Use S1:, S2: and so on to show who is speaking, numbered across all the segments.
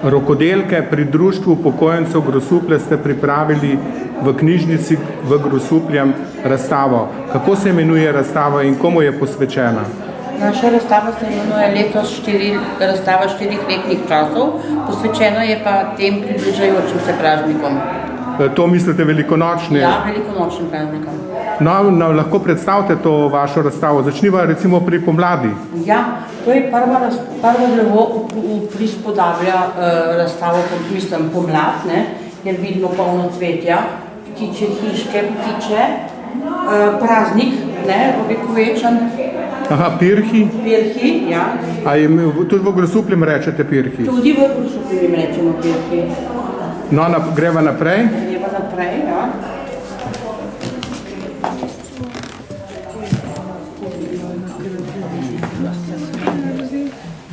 S1: rokodelke pri društvu upokojencev Grosuplje ste pripravili v knjižnici v Grosupljem razstavo. Kako se imenuje razstava in komu je posvečena?
S2: Naša razstava se imenuje letos razstava 4 letnih časov, posvečena je pa tem približajočim se praznikom.
S1: To mislite velikonočne?
S2: Ja, velikonočnim praznikom.
S1: No, lahko predstavite to vašo razstavo. Začniva recimo pri pomladi.
S2: Ja, to je prvo drevo prispodablja razstavo, mislim, pomlad, ne, jer vidimo polno cvetja, ptiče, hiške, ptiče, praznik, ne, ovekovečen.
S1: Aha, pirhi?
S2: Pirhi, ja.
S1: A tudi v Grosupljem rečete pirhi?
S2: Tudi v Grosupljem rečemo pirhi.
S1: No, greva naprej?
S2: Greva naprej, ja.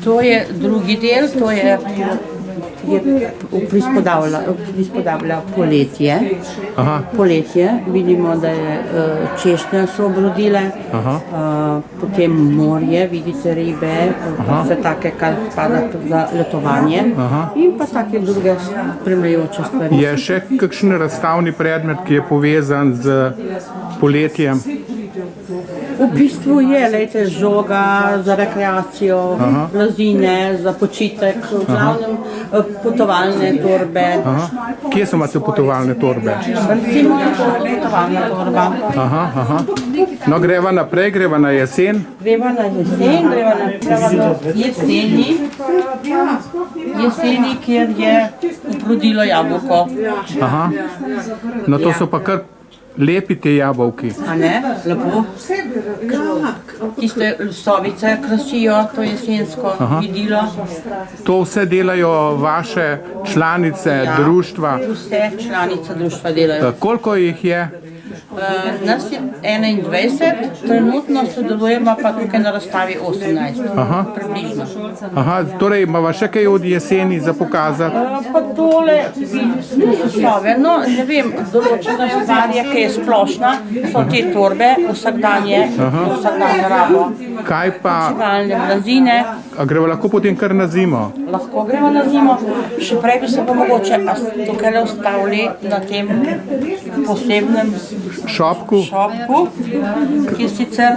S2: To je drugi del, to je prispodabla poletje.
S1: Aha.
S2: Poletje, vidimo, da je češnje so obrodile, potem morje, vidite ribe, vse take, kar spada za letovanje. In pa take druge spremljajoče stvari.
S1: Je še kakšen razstavni predmet, ki je povezan z poletjem?
S2: V bistvu je, lejte, žoga za rekreacijo, blazine, za počitek, v glavnem potovalne torbe.
S1: Kje so imate potovalne torbe?
S2: Recimo potovalna torba.
S1: No, greva naprej, greva na jesen?
S2: Greva na jesen, greva na jeseni, kjer je uprodilo jabolko.
S1: Aha. No, to so pa kar lepi te jabolki.
S2: A ne? Lepo. Tiste sovice krasijo to jesensko vidilo.
S1: To vse delajo vaše članice društva?
S2: Vse članice društva delajo.
S1: Koliko jih je?
S2: Nas je 21, trenutno sodelujemo pa tukaj na razstavi 18, približno.
S1: Aha, torej imamo še kaj od jeseni za pokazati?
S2: Pa tole sove, no ne vem, določena stvar je, ki je splošna, so te torbe, vsakdanje rabo.
S1: Kaj pa?
S2: Čivalne blazine.
S1: A greva lahko potem kar na zimo?
S2: Lahko gremo na zimo, še prej bi se pa mogoče tukaj ustavili na tem posebnem
S1: šopku,
S2: ki je sicer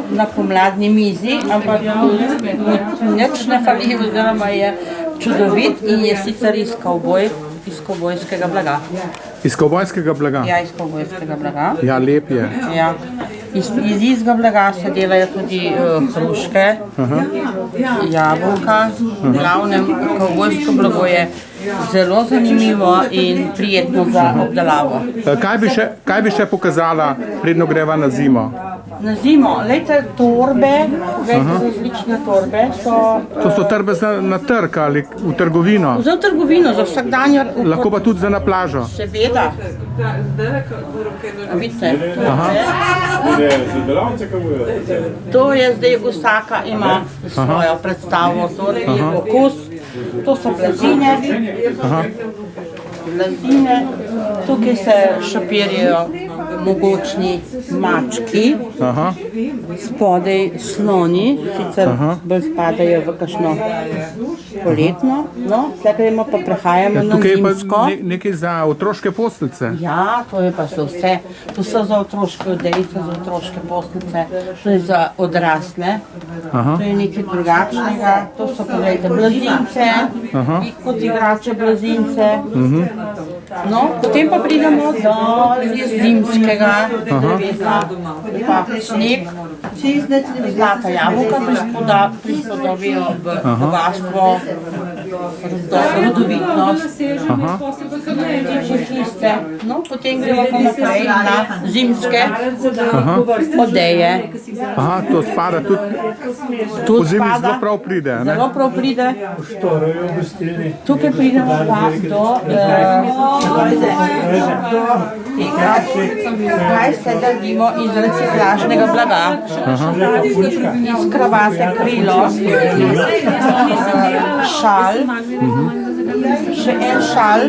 S2: na pomladni mizi, ampak nič ne fali, oziroma je čudovit in je sicer iz kavbojskega blaga.
S1: Iz kavbojskega blaga?
S2: Ja, iz kavbojskega blaga.
S1: Ja, lep je.
S2: Ja. Iz izga blaga se delajo tudi hruške, jabolka, v glavnem kavbojsko blago je zelo zanimivo in prijetno za obdelavo.
S1: Kaj bi še pokazala, predno greva na zimo?
S2: Na zimo, lejte, torbe, različne torbe so...
S1: To so torbe na trg ali v trgovino?
S2: Za trgovino, za vsakdanje...
S1: Lahko pa tudi za na plažo?
S2: Seveda. Vidite, to je zdaj vsaka ima svojo predstavo, torej okus. To so blazine, tukaj se šopirijo mogočni mački, spodaj sloni, sicer bolj spadajo v kakšno poletno, no, tukaj pa prehajamo na zimsko.
S1: Tukaj je pa nekaj za otroške posteljice.
S2: Ja, to je pa vse. To so za otroške odejice, za otroške posteljice, to je za odrasle, to je nekaj drugačnega, to so pogledajte blazince, kot igrače blazince. No, potem pa pridemo do zimskega drevesa, pa sneg, zlata jabolka prispodobijo bogastvo, rodovitnost, čiste. No, potem gremo pa naprej na zimske odeje.
S1: Aha, to spada tudi, po zimi zelo prav pride, ne?
S2: Zelo prav pride. Tukaj pridemo pa do tega, kaj se delimo iz reciklažnega blaga. Iz kravate krilo, šal, še en šal,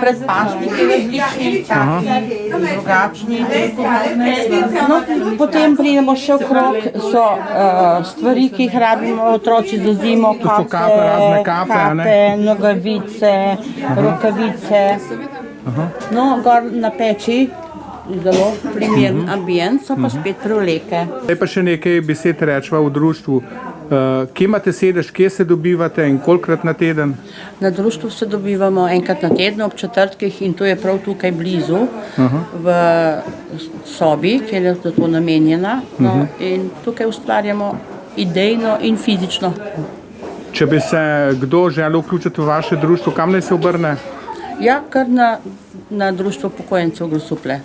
S2: predpašniki različni, taki, drugačni. No, potem pridemo še okrog, so stvari, ki jih rabimo otroci za zimo,
S1: To so kape, razne kape, a ne?
S2: nogavice, rokavice. No, gor na peči, zelo primeren ambient, so pa spet prevleke.
S1: Zdaj pa še nekaj besed rečva v društvu. Kje imate sedež, kje se dobivate in kolikrat na teden?
S2: Na društvu se dobivamo enkrat na teden ob četrtkih in to je prav tukaj blizu, v sobi, kjer je za to namenjena. No, in tukaj ustvarjamo idejno in fizično.
S1: Če bi se kdo želel vključiti v vaše društvo, kam naj se obrne?
S2: Ja, kar na društvo upokojencev Grosuplje.